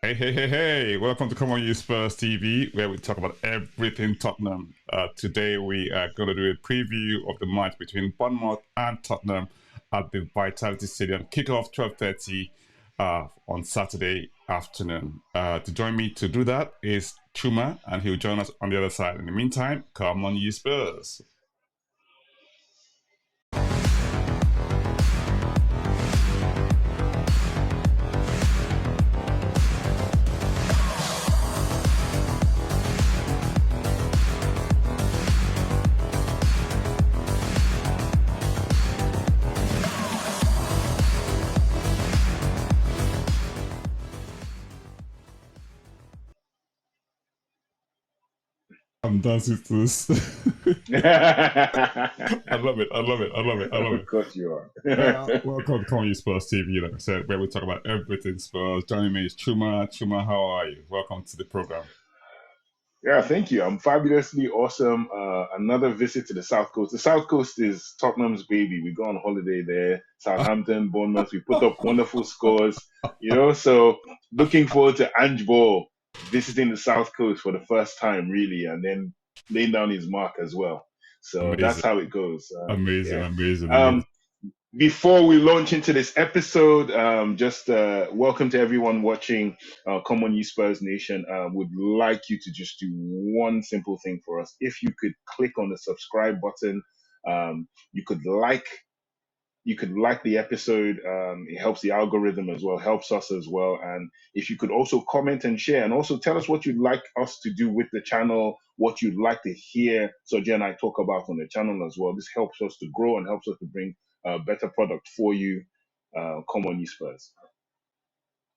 Hey. Welcome to Come On You Spurs TV, where we talk about everything Tottenham. Today, we are going to do a preview of the match between Bournemouth and Tottenham at the Vitality Stadium. Kickoff 12:30 on Saturday afternoon. To join me to do that is Chuma, and he'll join us on the other side. In the meantime, come on you Spurs. I'm dancing to this. I love it. Of course you are. Welcome to Come On You Spurs TV, like I said, where we talk about everything Spurs. Joining me is Chuma. Chuma, how are you? Welcome to the program. Yeah, thank you. I'm fabulously awesome. Another visit to the South Coast. The South Coast is Tottenham's baby. We go on holiday there. Southampton, Bournemouth. We put up wonderful scores. So looking forward to Ange visiting the South Coast for the first time, really, and then laying down his mark as well. So that's Amazing. how it goes. Amazing. Before we launch into this episode, just welcome to everyone watching Come On You Spurs Nation. Would like you to just do one simple thing for us. If you could click on the subscribe button, you could like the episode. It helps the algorithm as well, helps us as well. And if you could also comment and share, and also tell us what you'd like us to do with the channel, what you'd like to hear Soja and I talk about on the channel as well. This helps us to grow and helps us to bring a better product for you. Come on, you Spurs.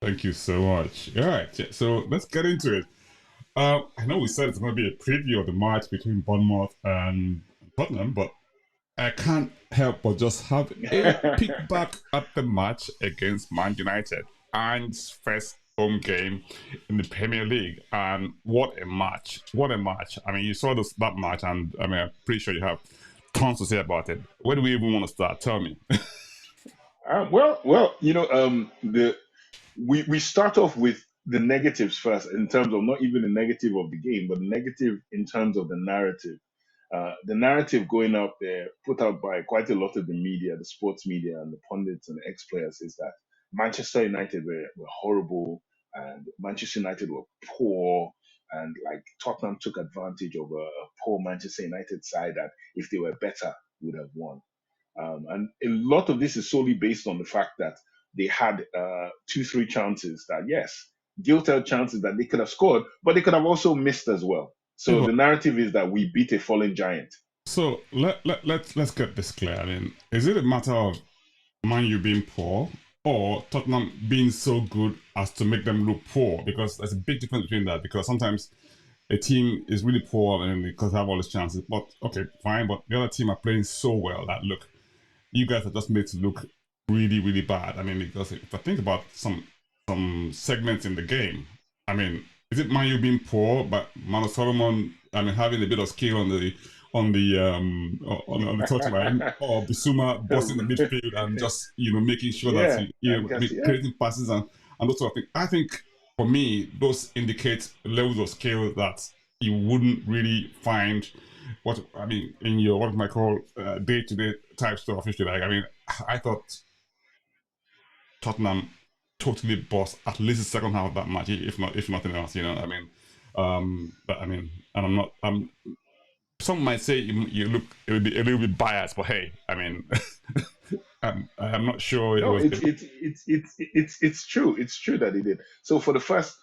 Thank you so much. All right, so let's get into it. I know we said it's going to be a preview of the match between Bournemouth and Tottenham, but I can't help but just have a peek back at the match against Man United, Ange's first home game in the Premier League. And what a match. I mean, you saw that match, and I mean, I'm pretty sure you have tons to say about it. Where do we even want to start? Tell me. We start off with the negatives first, in terms of not even the negative of the game, but the negative in terms of the narrative. The narrative going out there, put out by quite a lot of the media, the sports media, and the pundits and the ex-players, is that Manchester United were horrible, and Manchester United were poor, and like Tottenham took advantage of a poor Manchester United side that, if they were better, would have won. And a lot of this is solely based on the fact that they had 2, 3 chances that, yes, gilt-edged chances that they could have scored, but they could have also missed as well. So the narrative is that we beat a fallen giant. So let's get this clear. I mean, is it a matter of Man U being poor or Tottenham being so good as to make them look poor? Because there's a big difference between that. Because sometimes a team is really poor and because they have all these chances. But okay, fine. But the other team are playing so well that, look, you guys are just made to look really bad. I mean, because if I think about some segments in the game, I mean, is it Man U being poor, but Mano Solomon, I mean, having a bit of skill on the touchline, or Bissouma bossing the midfield and just making sure that creating passes and those sort of things. I think for me, those indicate levels of skill that you wouldn't really find in your what I call day-to-day type stuff. If you like, I mean, I thought Tottenham totally bossed at least the second half of that match, if nothing else. I mean, but I mean, and I'm not. Some might say it would be a little bit biased, but hey, I mean, I'm not sure it No, was. it's true. It's true that they did. So for the first,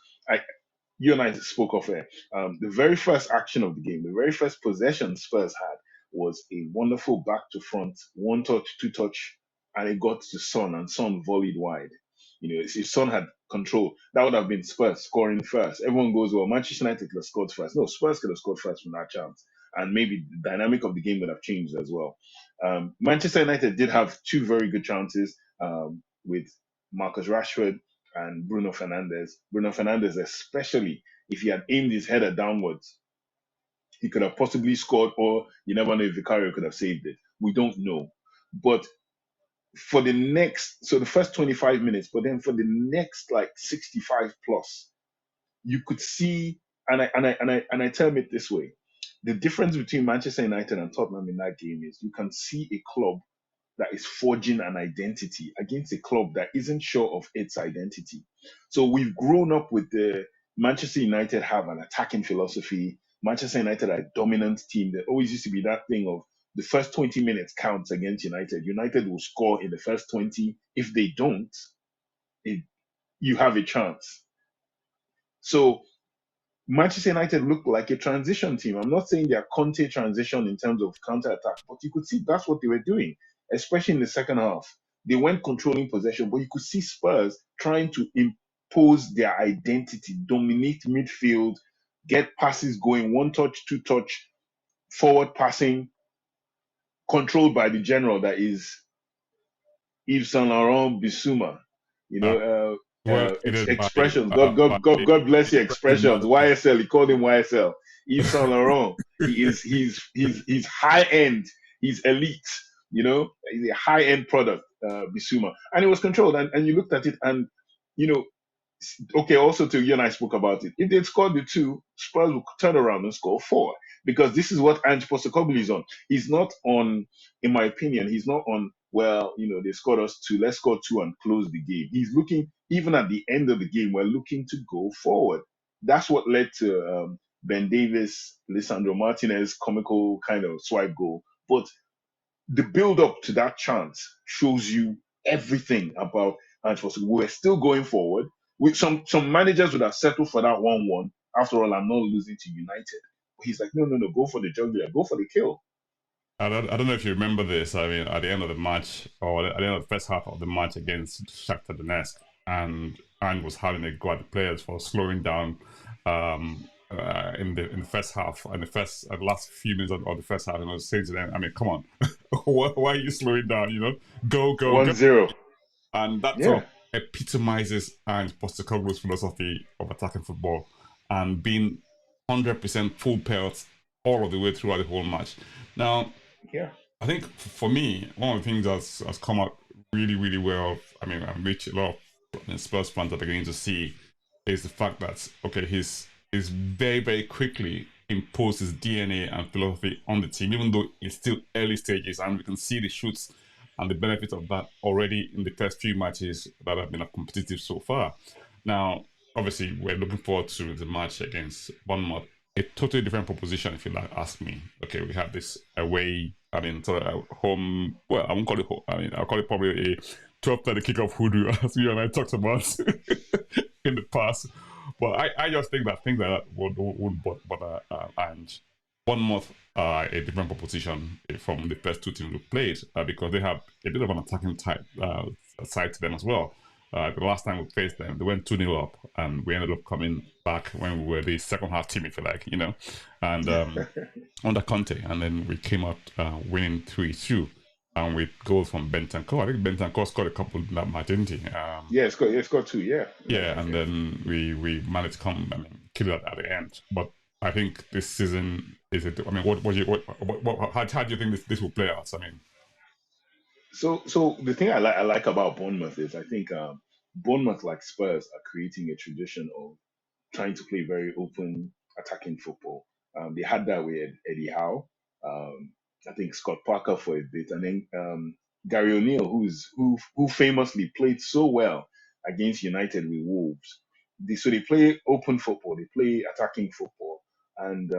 you and I spoke of it. The very first action of the game, the very first possession Spurs had was a wonderful back to front, one touch, two touch, and it got to Son, and Son volleyed wide. If Son had control, that would have been Spurs scoring first. Everyone goes, well, Manchester United could have scored first. No, Spurs could have scored first from that chance, and maybe the dynamic of the game would have changed as well. Manchester United did have 2 very good chances with Marcus Rashford and Bruno Fernandes. Bruno Fernandes, especially if he had aimed his header downwards, he could have possibly scored, or you never know if Vicario could have saved it. We don't know. But for the next, so the first 25 minutes, but then for the next like 65 plus, you could see, and I term it this way: the difference between Manchester United and Tottenham in that game is you can see a club that is forging an identity against a club that isn't sure of its identity. So we've grown up with the Manchester United have an attacking philosophy. Manchester United are a dominant team. There always used to be that thing of the first 20 minutes counts against United. United will score in the first 20. If they don't, it, you have a chance. So Manchester United looked like a transition team. I'm not saying they're Conte transition in terms of counter attack, but you could see that's what they were doing, especially in the second half. They weren't controlling possession, but you could see Spurs trying to impose their identity, dominate midfield, get passes going, one touch, two touch, forward passing, controlled by the general that is Yves Saint Laurent Bissouma. You Uh, know, well created expressions. God bless your expressions. YSL. He called him YSL. Yves Saint Laurent. He's high end. He's elite. You know, he's a high end product. Bissouma, and it was controlled. And you looked at it, and you know, okay, also to you and I spoke about it. If they'd scored the two, Spurs would turn around and score four. Because this is what Ange Postecoglou is on. He's not on, in my opinion, he's not on, well, you know, they scored us two, let's score two and close the game. He's looking, even at the end of the game, we're looking to go forward. That's what led to Ben Davis, Lisandro Martinez comical kind of swipe goal. But the build up to that chance shows you everything about Ange Postecoglou. We're still going forward. With some managers would have settled for that 1-1. After all, I'm not losing to United. But he's like, no, no, no, go for the jugular, go for the kill. I don't know if you remember this. I mean, at the end of the match, or at the end of the first half of the match against Shakhtar Donetsk, and was having a go at the players for slowing down in the first half, and the last few minutes of the first half, and I was saying to them, I mean, come on, why are you slowing down? You know, go, go, go. 1-0. And that sort Yeah. of epitomizes Ange Postecoglou's philosophy of attacking football and being 100% full pelt all of the way throughout the whole match. Now, Yeah. I think for me, one of the things that's has come out really, really well. I mean, which a lot of Spurs fans are beginning to see is the fact that okay, he's very, very quickly imposed his DNA and philosophy on the team, even though it's still early stages, and we can see the shoots and the benefits of that already in the first few matches that have been competitive so far. Now, obviously, we're looking forward to the match against Bournemouth. A totally different proposition, if you like, ask me. Okay, we have this away, I mean, sort of home. Well, I won't call it home. I mean, I'll call it probably a 12:30 kickoff hoodoo, as you and I talked about in the past. But I just think that things like that would bother and Bournemouth are a different proposition from the first two teams we played because they have a bit of an attacking type side to them as well. The last time we faced them, they went 2-0 up, and we ended up coming back when we were the second half team, if you like, you know, and under Conte, and then we came out winning 3-2, and with goals from Bentancur. I think Bentancur scored a couple in that match, didn't he? Yeah, it's got two, yeah. Yeah, and then we managed to come, I mean, kill it at the end. But I think this season is it. I mean, how do you think this will play out? I mean, So the thing I like about Bournemouth is I think Bournemouth, like Spurs, are creating a tradition of trying to play very open attacking football. They had that with Eddie Howe. I think Scott Parker for a bit, and then Gary O'Neill, who famously played so well against United with Wolves. So they play open football, they play attacking football, and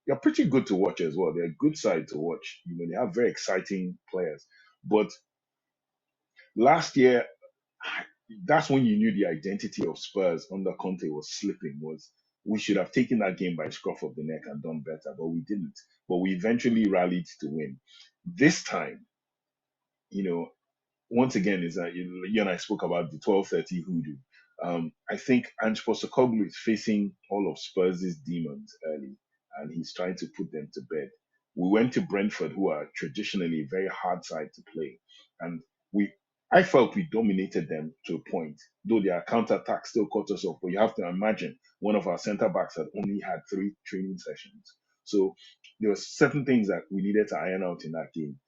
they're pretty good to watch as well. They're a good side to watch. You know, they have very exciting players. But last year, that's when you knew the identity of Spurs under Conte was slipping. Was we should have taken that game by scruff of the neck and done better, but we didn't. But we eventually rallied to win. This time, you know, once again, is that you and I spoke about the 12:30 hoodoo. I think Ange Postecoglou is facing all of Spurs' demons early, and he's trying to put them to bed. We went to Brentford, who are traditionally a very hard side to play, and we. I felt we dominated them to a point, though their counter attack still caught us off. But you have to imagine one of our centre backs had only had 3 training sessions, so there were certain things that we needed to iron out in that game.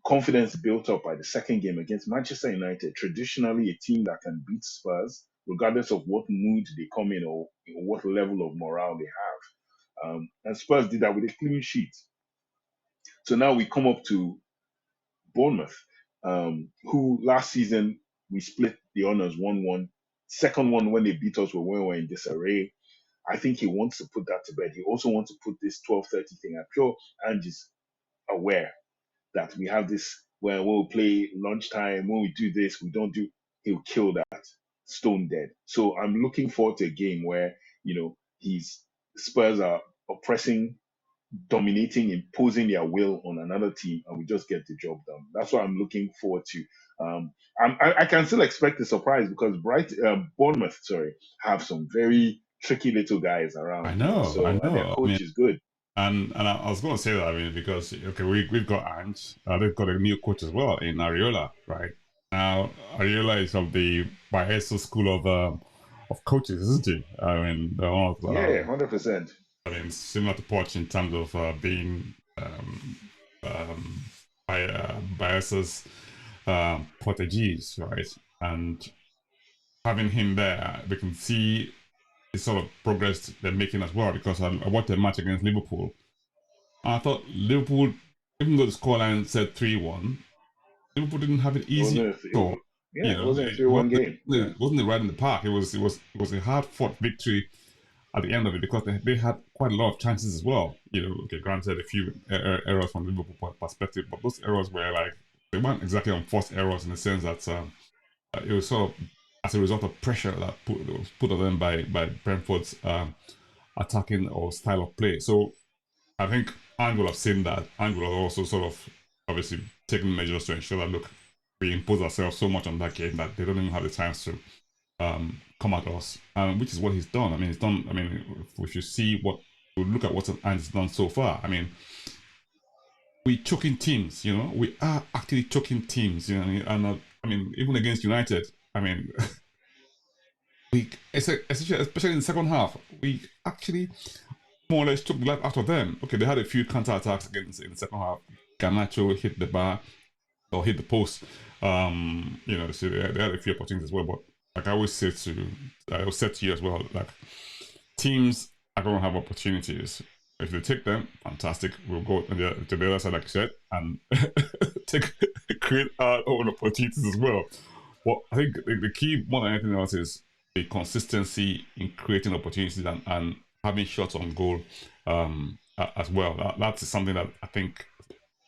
confidence built up by the second game against Manchester United, traditionally a team that can beat Spurs, regardless of what mood they come in or what level of morale they have. And Spurs did that with a clean sheet. So now we come up to Bournemouth, who last season we split the honors 1-1. Second one, when they beat us, when we were in disarray. I think he wants to put that to bed. He also wants to put this 12:30 thing. I'm sure Ange is aware that we have this where we'll play lunchtime. When we do this, we don't do. He'll kill that stone dead. So I'm looking forward to a game where he's Spurs are oppressing, dominating, imposing their will on another team, and we just get the job done. That's what I'm looking forward to. I can still expect a surprise because Bournemouth, have some very tricky little guys I around, know, I So and their know. I coach mean, is good. and I was going to say that, I mean, because okay, we've got Ange, they've got a new coach as well in Iraola, right? Now Iraola is of the Bielsa school of coaches, isn't he? I mean, the one of, Yeah, 100%. I mean, similar to Poch in terms of being by Bielsa's proteges, right? And having him there, we can see the sort of progress they're making as well. Because I watched a match against Liverpool, and I thought Liverpool, even though the scoreline said 3-1, Liverpool didn't have it It easy. wasn't. So Yeah, it wasn't a 3-1 game. Yeah. it wasn't right in the park. It was a hard fought victory at the end of it because they had quite a lot of chances as well. Okay, granted a few errors from Liverpool perspective, but those errors were like they weren't exactly unforced errors in the sense that it was sort of as a result of pressure that was put on them by Brentford's attacking or style of play. So I think Ange will have seen that. Ange will have also sort of obviously taken measures to ensure that look, we impose ourselves so much on that game that they don't even have the chance to come at us, which is what he's done. I mean, he's done. I mean, if you see what we look at what Ange has done so far, I mean, we choking teams. We are actually choking teams. And I mean, even against United, I mean, especially in the second half, we actually more or less took the life out of them. Okay, they had a few counter attacks against in the second half. Garnacho hit the bar or hit the post. So they had a few opportunities as well. But like I always say to you as well, like teams are going to have opportunities. If they take them, fantastic. We'll go to the other side, like you said, and create our own opportunities as well. But I think the key more than anything else is the consistency in creating opportunities and having shots on goal as well. That's something that I think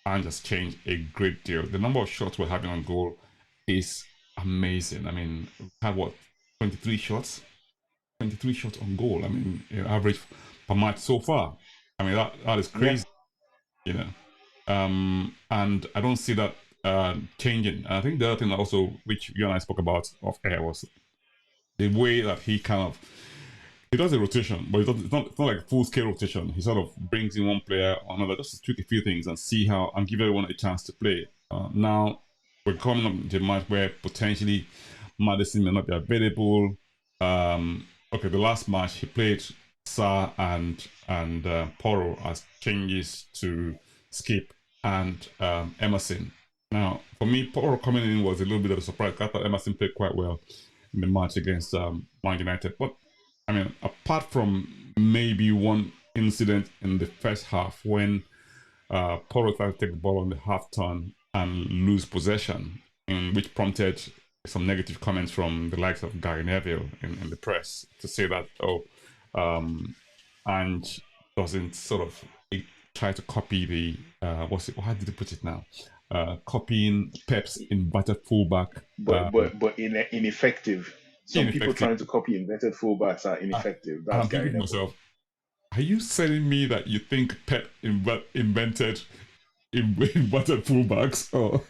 Ange has changed a great deal. The number of shots we're having on goal is amazing. I mean, we had what 23 shots, 23 shots on goal. I mean, average per match so far. I mean, that is crazy, and I don't see that changing. And I think the other thing that also, which you and I spoke about off air, was the way that he does a rotation, but it's not like a full scale rotation. He sort of brings in one player or another just to tweak a few things and see how and give everyone a chance to play. Now we're coming up to a match where potentially Madison may not be available. Okay, the last match he played Sa and Poro as changes to Skip and Emerson. Now, for me, Poro coming in was a little bit of a surprise. I thought Emerson played quite well in the match against Man United, but I mean, apart from maybe one incident in the first half when Poro tried to take the ball on the half turn and lose possession, which prompted some negative comments from the likes of Gary Neville in the press to say that, Ange doesn't sort of try to copy the, how did he put it now? Copying Pep's inverted fullback. But ineffective. Some people trying to copy inverted fullbacks are ineffective. That's I'm thinking to myself, are you telling me that you think Pep invented inverted fullbacks? Oh.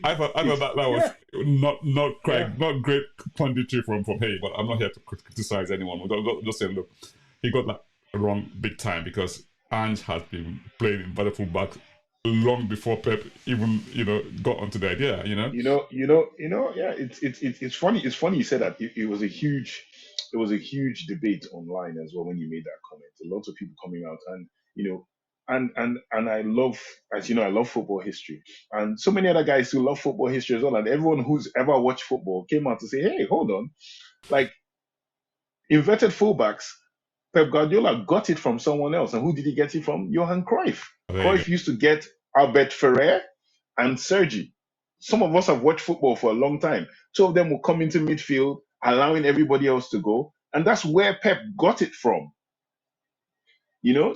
I thought that was not great punditry from Hay, but I'm not here to criticize anyone. Just saying, look, he got that wrong big time because Ange has been playing inverted fullbacks long before Pep even got onto the idea. Yeah. It's funny. It's funny you said that. It was a huge debate online as well when you made that comment. A lot of people coming out and and I love, as you know, I love football history, and so many other guys who love football history as well. And everyone who's ever watched football came out to say, "Hey, hold on, like inverted fullbacks." Pep Guardiola got it from someone else, and who did he get it from? Johan Cruyff. There you go. Cruyff used to get Albert Ferrer and Sergi. Some of us have watched football for a long time. Two of them will come into midfield, allowing everybody else to go, and that's where Pep got it from.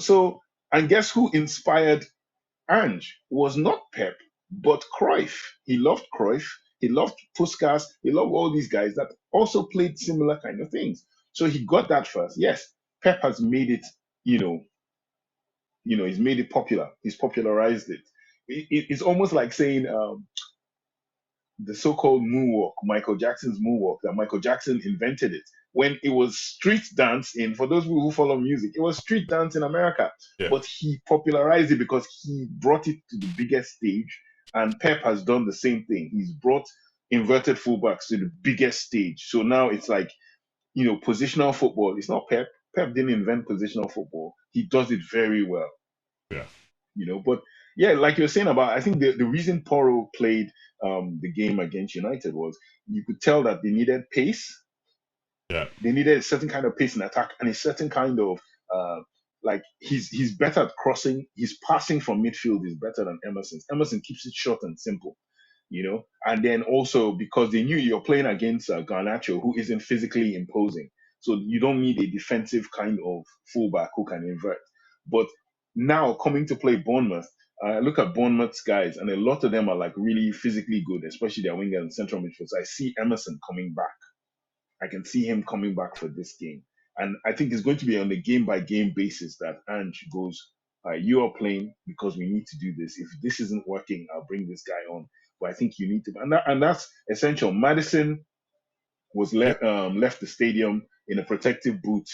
So, and guess who inspired Ange was not Pep, but Cruyff. He loved Cruyff. He loved Puskas. He loved all these guys that also played similar kind of things. So he got that first. Yes, Pep has made it, you know, he's made it popular. He's popularized it. It's almost like saying the so-called moonwalk, Michael Jackson's moonwalk, that Michael Jackson invented it. When it was street dance for those people who follow music, it was street dance in America. Yeah. But he popularized it because he brought it to the biggest stage. And Pep has done the same thing. He's brought inverted fullbacks to the biggest stage. So now it's like, positional football. It's not Pep. Pep didn't invent positional football. He does it very well. Yeah. But yeah, like you're saying about, I think the reason Porro played the game against United was you could tell that they needed pace. Yeah. They needed a certain kind of pace in attack and a certain kind of like he's better at crossing. His passing from midfield is better than Emerson's. Emerson keeps it short and simple, And then also because they knew you're playing against Garnacho, who isn't physically imposing, so you don't need a defensive kind of fullback who can invert. But now coming to play Bournemouth, look at Bournemouth's guys, and a lot of them are like really physically good, especially their winger and central midfield. So I see Emerson coming back. I can see him coming back for this game. And I think it's going to be on a game by game basis that Ange goes, you are playing because we need to do this. If this isn't working, I'll bring this guy on. But I think you need to, and that's essential. Madison was left the stadium in a protective boot.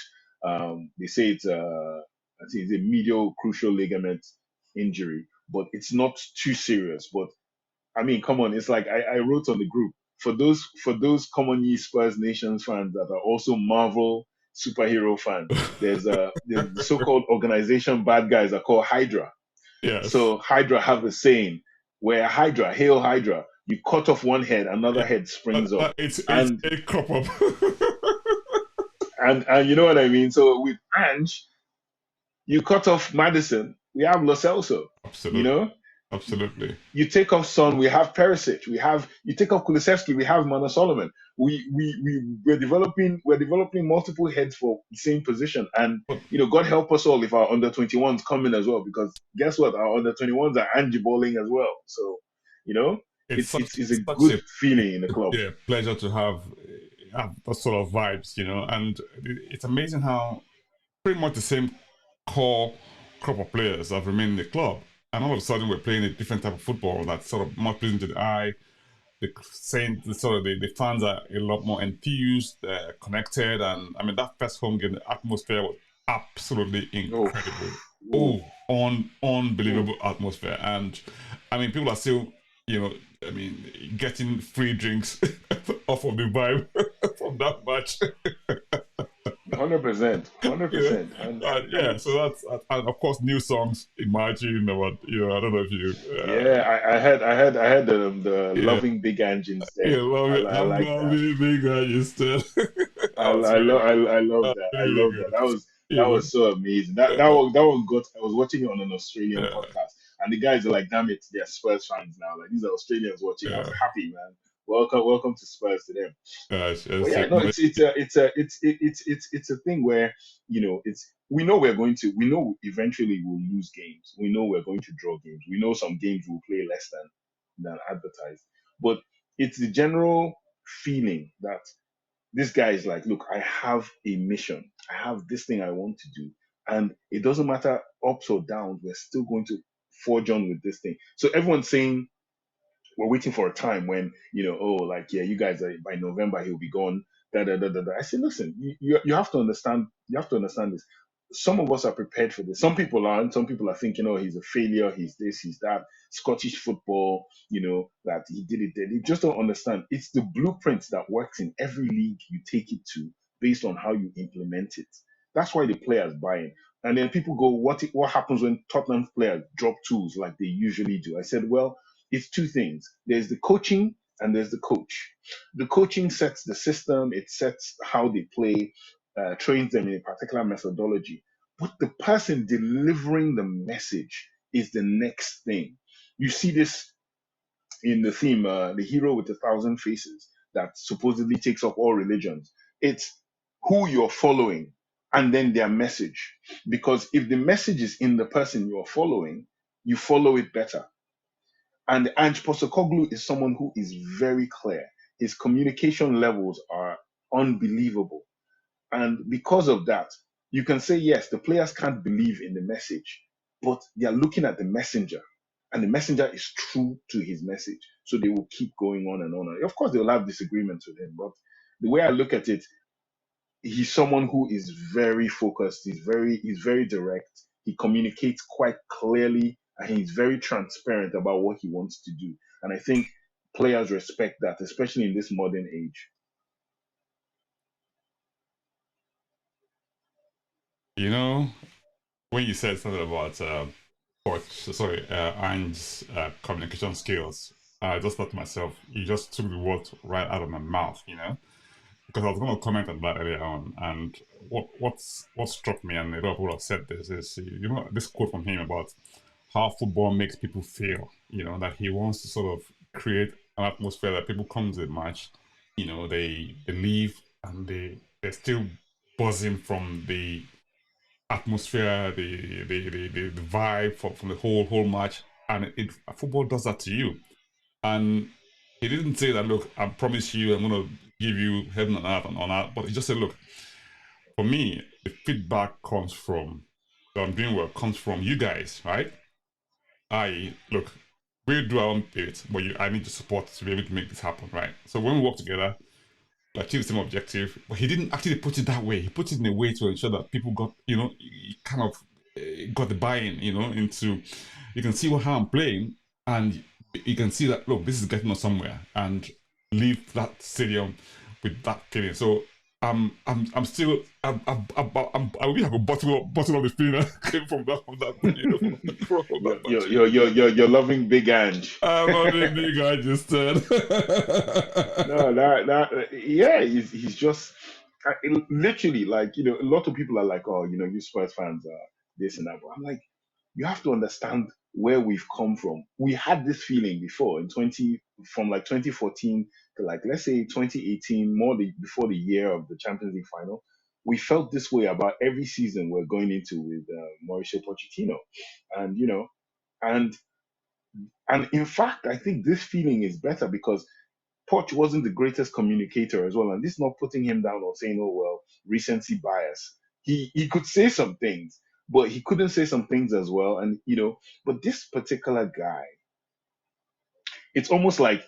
They say I think it's a medial crucial ligament injury, but it's not too serious. But I mean, come on, it's like I wrote on the group for those common ye Spurs Nations fans that are also Marvel superhero fans. There's the so-called organization bad guys are called Hydra. Yes. So Hydra have a saying where Hydra, hail Hydra, you cut off one head, another head springs up. It's and a crop up. and you know what I mean? So with Ange, you cut off Madison, we have Lo Celso. Absolutely. Absolutely. You take off Son, we have Perisic. You take off Kulusevski, we have Mana Solomon. We're developing multiple heads for the same position. And God help us all if our under 21s come in as well, because guess what? Our under 21s are Angie balling as well. So, it's a good feeling in the club. Yeah, pleasure to have that sort of vibes, and it's amazing how pretty much the same core crop of players have remained in the club. And all of a sudden, we're playing a different type of football that's sort of more pleasing to the eye. The fans are a lot more enthused, connected, and I mean that first home game, the atmosphere was absolutely incredible. Unbelievable atmosphere, and I mean people are still, getting free drinks off of the vibe from that match. 100%. Yeah, so that's and of course new songs. Imagine what I don't know if you. I had the loving Big Ange instead. Yeah, I like that. Big Ange instead. I love that. That was so amazing. That one got. I was watching it on an Australian podcast, and the guys are like, "Damn it, they're Spurs fans now. Like these are Australians watching." I was happy, man. Welcome to Spurs to them. It's a thing where we know eventually we'll lose games. We know we're going to draw games. We know some games will play less than advertised. But it's the general feeling that this guy is like, look, I have a mission. I have this thing I want to do, and it doesn't matter ups or downs. We're still going to forge on with this thing. So everyone's saying, we're waiting for a time when you guys are, by November he'll be gone. I said, listen, you have to understand. You have to understand this. Some of us are prepared for this. Some people aren't. Some people are thinking, oh, he's a failure. He's this. He's that. Scottish football. That he did it. They just don't understand. It's the blueprint that works in every league you take it to, based on how you implement it. That's why the players buy in. And then people go, what happens when Tottenham players drop tools like they usually do? I said, well, it's two things. There's the coaching and there's the coach. The coaching sets the system, it sets how they play, trains them in a particular methodology. But the person delivering the message is the next thing. You see this in the theme, the hero with 1,000 faces that supposedly takes up all religions. It's who you're following and then their message. Because if the message is in the person you're following, you follow it better. And Ange Postecoglou is someone who is very clear. His communication levels are unbelievable. And because of that, you can say, yes, the players can't believe in the message, but they are looking at the messenger, and the messenger is true to his message. So they will keep going on and on. Of course, they'll have disagreements with him, but the way I look at it, he's someone who is very focused. He's very direct. He communicates quite clearly, and he's very transparent about what he wants to do. And I think players respect that, especially in this modern age. You know, when you said something about Ange's communication skills, I just thought to myself, you just took the words right out of my mouth, you know? Because I was going to comment on that earlier on, and what struck me, and a lot of people have said this, is this quote from him about how football makes people feel. You know, that he wants to sort of create an atmosphere that people come to the match, you know, they leave and they're still buzzing from the atmosphere, the vibe from the whole match, and football does that to you. And he didn't say that, look, I promise you I'm going to give you heaven and earth and on that, but he just said, look, for me, the feedback comes from, that I'm doing well, comes from you guys, right? Look, we do our own bit, but I need your support to be able to make this happen, right? So when we work together, we achieve the same objective, but he didn't actually put it that way. He put it in a way to ensure that people got, kind of got the buy-in, into, you can see how I'm playing, and you can see that, look, this is getting us somewhere, and leave that stadium with that feeling. So I'm still I really have a bottle of the feeling that came from that from that match. You're loving Big Ange. I'm not the big guy just said. No, yeah, he's just literally like, a lot of people are like, oh, you Spurs fans are this and that, but I'm like, you have to understand where we've come from. We had this feeling before from like 2014 to like, let's say 2018, before the year of the Champions League final. We felt this way about every season we're going into with Mauricio Pochettino, and and and in fact, I think this feeling is better because Poch wasn't the greatest communicator as well, and this is not putting him down or saying, "Oh well, recency bias." He could say some things, but he couldn't say some things as well. And but this particular guy, it's almost like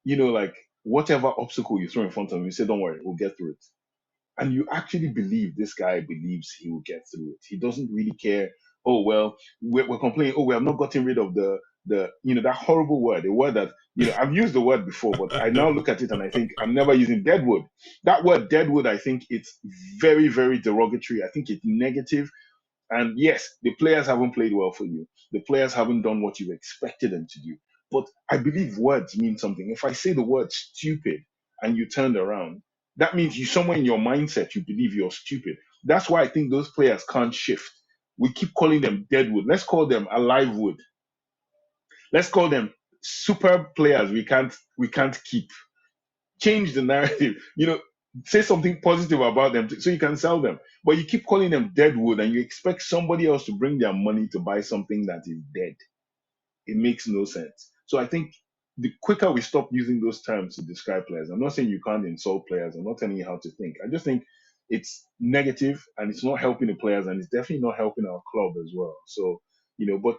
like whatever obstacle you throw in front of him, you say, "Don't worry, we'll get through it." And you actually believe this guy believes he will get through it. He doesn't really care. Oh well, we're complaining. Oh, we have not gotten rid of the that horrible word, a word that I've used the word before, but I now look at it and I think I'm never using deadwood. That word deadwood, I think it's very, very derogatory. I think it's negative. And yes, the players haven't played well for you. The players haven't done what you expected them to do. But I believe words mean something. If I say the word stupid and you turned around, that means you somewhere in your mindset you believe you're stupid. That's why I think those players can't shift. We keep calling them deadwood. Let's call them alive wood. Let's call them superb players we can't keep. Change the narrative. Say something positive about them so you can sell them. But you keep calling them deadwood and you expect somebody else to bring their money to buy something that is dead. It makes no sense. So I think the quicker we stop using those terms to describe players, I'm not saying you can't insult players. I'm not telling you how to think. I just think it's negative and it's not helping the players and it's definitely not helping our club as well. So, but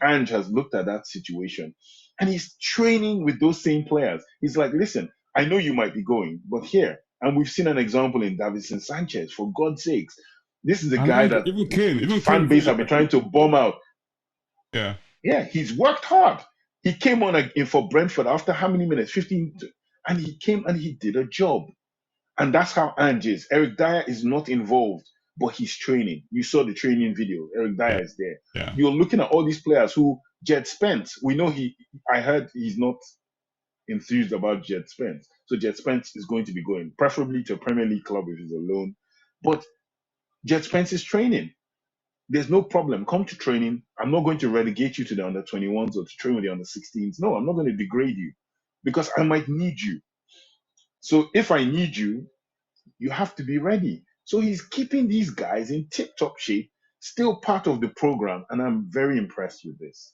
Ange has looked at that situation and he's training with those same players. He's like, listen, I know you might be going, but here, and we've seen an example in Davinson Sanchez, for God's sakes. This is a And guy that even fan Kane, base have been trying to bomb out. yeah. Yeah, he's worked hard. He came on in for Brentford after how many minutes? 15. And he came and he did a job. And that's how Ange is. Eric Dyer is not involved. but he's training. You saw the training video. Eric Yeah. Dyer is there. Yeah. You're looking at all these players who Jed Spence. We know I heard he's not enthused about Jed Spence. So Jed Spence is going to be going, preferably to a Premier League club if he's alone. But Jed Spence is training. There's no problem. Come to training. I'm not going to relegate you to the under 21s or to train with the under 16s. No, I'm not going to degrade you because I might need you. So if I need you, you have to be ready. So he's keeping these guys in tip-top shape, still part of the program, and I'm very impressed with this.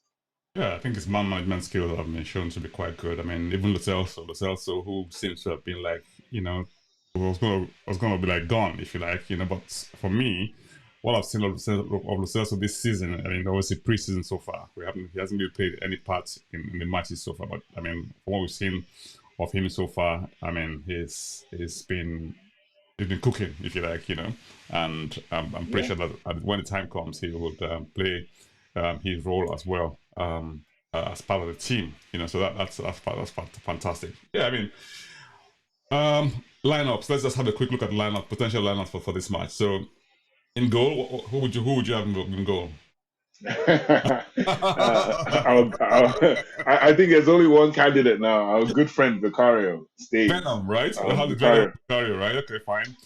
Yeah, I think his man management skills have been shown to be quite good. I mean, even Lo Celso, who seems to have been like, was gonna be like gone, if you like, But for me, what I've seen of Lo Celso this season, I mean, obviously preseason so far, he hasn't really played any part in the matches so far. But I mean, from what we've seen of him so far, I mean, he's been cooking, if you like, And I'm pretty sure that when the time comes, he would play his role as well as part of the team. So that's fantastic. Yeah, I mean, lineups. Let's just have a quick look at the lineup, potential lineup for this match. So, in goal, who would you have in goal? I think there's only one candidate now. Our good friend Vicario stays. Venom, right? Vicario, right? Okay, fine.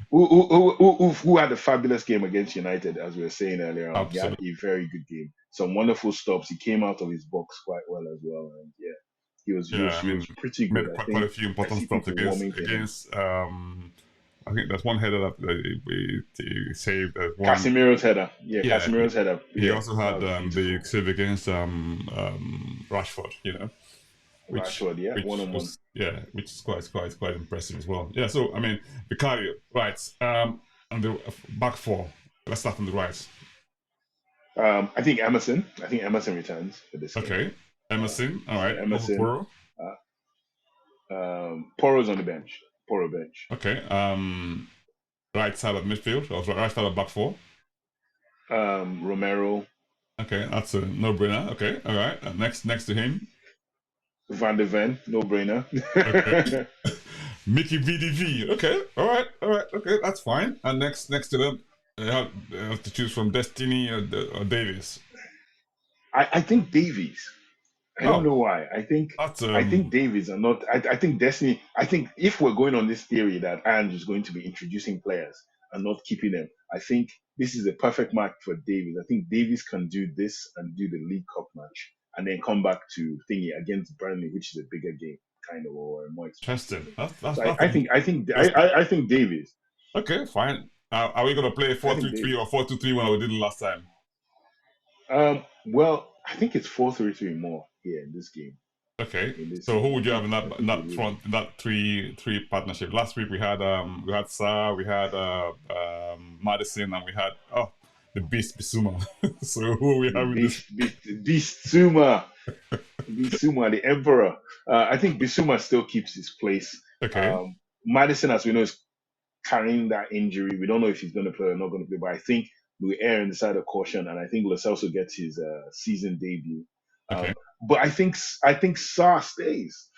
Who had a fabulous game against United, as we were saying earlier on. Absolutely. He had a very good game. Some wonderful stops. He came out of his box quite well as well. And yeah, he was pretty good. Made quite a few important stops against I think there's one header that he saved. Casemiro's header. Yeah, Casemiro's header. He also had the save against Rashford, Rashford, yeah, one-on-one. Which is quite impressive as well. Yeah, so I mean, Vicario, right? On the back four, let's start on the right. I think Emerson. Returns for this game. Okay, Emerson. All right, Emerson. Porro. Porro's on the bench. Porro bench. Okay. Right side of midfield, or right side of back four. Romero. Okay, that's a no-brainer. Okay, all right. Next to him. Van de Ven, no-brainer. Okay. Mickey VDV. Okay, all right. Okay, that's fine. And next to them, they have to choose from Destiny or Davies. I think Davies. I don't know why. I think Davies are not. I think Destiny. I think if we're going on this theory that Ange is going to be introducing players and not keeping them, I think this is a perfect match for Davies. I think Davies can do this and do the League Cup match, and then come back to thingy against Burnley, which is a bigger game, kind of, or more expensive. I think Davies. Okay, fine. Are we gonna play 4-3-3 or 4-2-3 when we did it last time? Well, I think it's 4-3-3 more here in this game. Okay. So who would you have in that front, in that three partnership? Last week we had Sarr, we had Maddison, and we had the beast Bissouma. So who are we having this? Bissouma. Bissouma, the emperor. I think Bissouma still keeps his place. Okay. Maddison, as we know, is carrying that injury. We don't know if he's going to play or not going to play, but I think we err on the side of caution, and I think Lo Celso gets his season debut. Okay. But I think Sarr stays.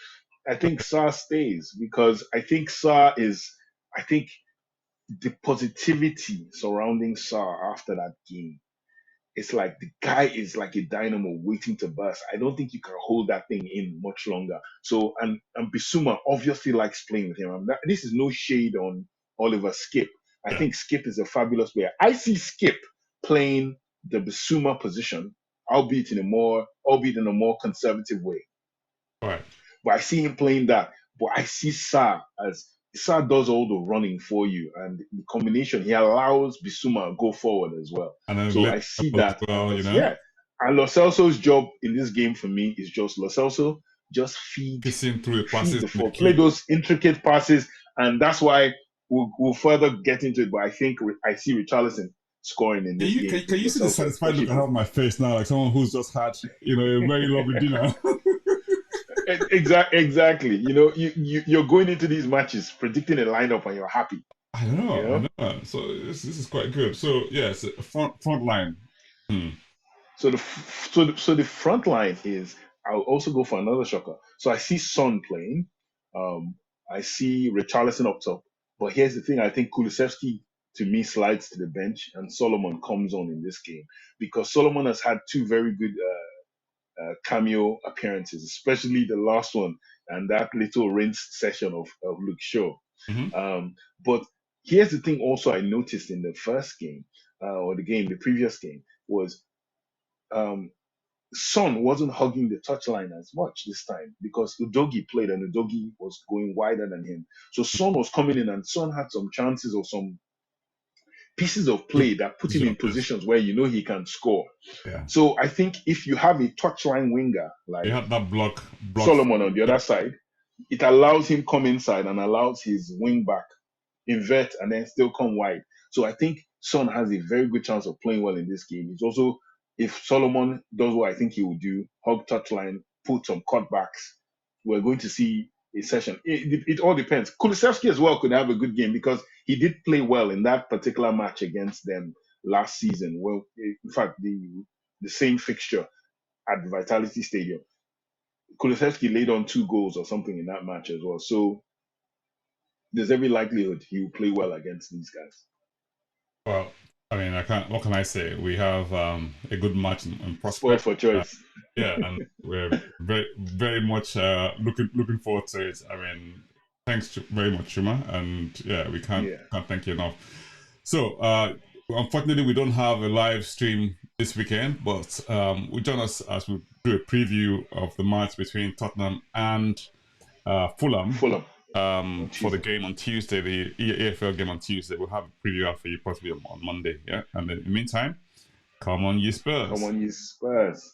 I think Sarr stays because I think Sarr is. I think the positivity surrounding Sarr after that game, it's like the guy is like a dynamo waiting to burst. I don't think you can hold that thing in much longer. So and Bissouma obviously likes playing with him. This is no shade on Oliver Skip. I think Skip is a fabulous player. I see Skip playing the Bissouma position, albeit in a more conservative way. All right. But I see him playing that. But I see Sarr does all the running for you, and the combination, he allows Bissouma to go forward as well. And so I see that. Well, Yeah. And Lo Celso's job in this game for me is just Lo Celso, just feed through the passes, play those intricate passes, and that's why we'll further get into it. But I think I see Richarlison scoring in this game. Can you see the satisfied look I have on my face now, like someone who's just had a very lovely dinner? Exactly. You're going into these matches predicting a lineup and you're happy. I know. So this is quite good. So yes, front line. So the front line is. I'll also go for another shocker. So I see Son playing. I see Richarlison up top. But here's the thing: I think Kulusevski to me, slides to the bench, and Solomon comes on in this game because Solomon has had two very good cameo appearances, especially the last one and that little rinse session of Luke Shaw. Mm-hmm. But here's the thing also I noticed in the first game, or the previous game, was um, Son wasn't hugging the touchline as much this time because Udogi played and Udogi was going wider than him. So Son was coming in and Son had some chances or some pieces of play that put him in positions where you know he can score. Yeah. So I think if you have a touchline winger like He had that block. Solomon on the other side, it allows him come inside and allows his wing back invert and then still come wide. So I think Son has a very good chance of playing well in this game. It's also, if Solomon does what I think he will do, hug touchline, put some cutbacks, we're going to see a session. It all depends. Kulusevski as well could have a good game because he did play well in that particular match against them last season. Well, in fact, the same fixture at the Vitality Stadium. Kulusevski laid on 2 goals or something in that match as well. So there's every likelihood he will play well against these guys. Well, I mean, I can't. What can I say? We have a good match in prospect. Sport for choice. Yeah, and we're very much looking forward to it. I mean, thanks very much, Shuma, and yeah, we can't thank you enough. So, unfortunately, we don't have a live stream this weekend, but we join us as we do a preview of the match between Tottenham and Fulham. For the game on Tuesday, the EFL game on Tuesday. We'll have a preview out for you possibly on Monday. Yeah, and in the meantime, come on, you Spurs. Come on, you Spurs.